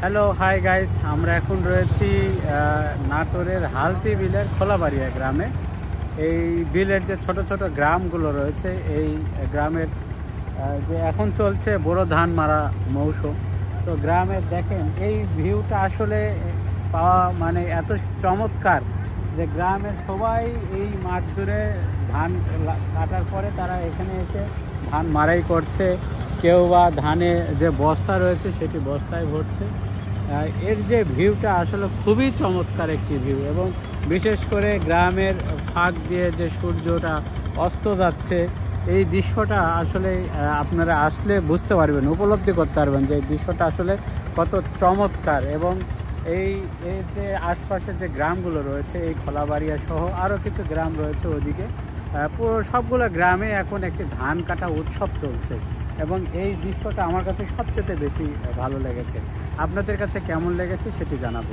Hello hi guys, আমরা এখন রয়েছি নাটোরের হালতি বিলের খোলাবাড়িয়া গ্রামে। এই বিলের যে ছোট ছোট গ্রামগুলো রয়েছে, এই গ্রামের যে এখন চলছে বোরো ধান মারা মৌসুম। তো গ্রামের দেখেন এই ভিউটা আসলে পাওয়া মানে এত চমৎকার যে গ্রামের সবাই এই মাঠ জুড়ে ধান কাটার পরে তারা এখানে এসে ধান মারাই করছে। কেউ বা ধানে যে বস্তা রয়েছে সেটি বস্তায় ভরছে। এর যে ভিউটা আসলে খুবই চমৎকার একটি ভিউ, এবং বিশেষ করে গ্রামের ফাঁক দিয়ে যে সূর্যটা অস্ত যাচ্ছে, এই দৃশ্যটা আসলে আপনারা আসলে বুঝতে পারবেন, উপলব্ধি করতে পারবেন যে এই দৃশ্যটা আসলে কত চমৎকার। এবং এই যে আশপাশের যে গ্রামগুলো রয়েছে, এই খোলাবাড়িয়া সহ আরও কিছু গ্রাম রয়েছে ওদিকে, পুরো সবগুলো গ্রামে এখন একটি ধান কাটা উৎসব চলছে। এবং এই দৃশ্যটা আমার কাছে সবচেয়ে বেশি ভালো লেগেছে। আপনাদের কাছে কেমন লেগেছে সেটি জানাবো।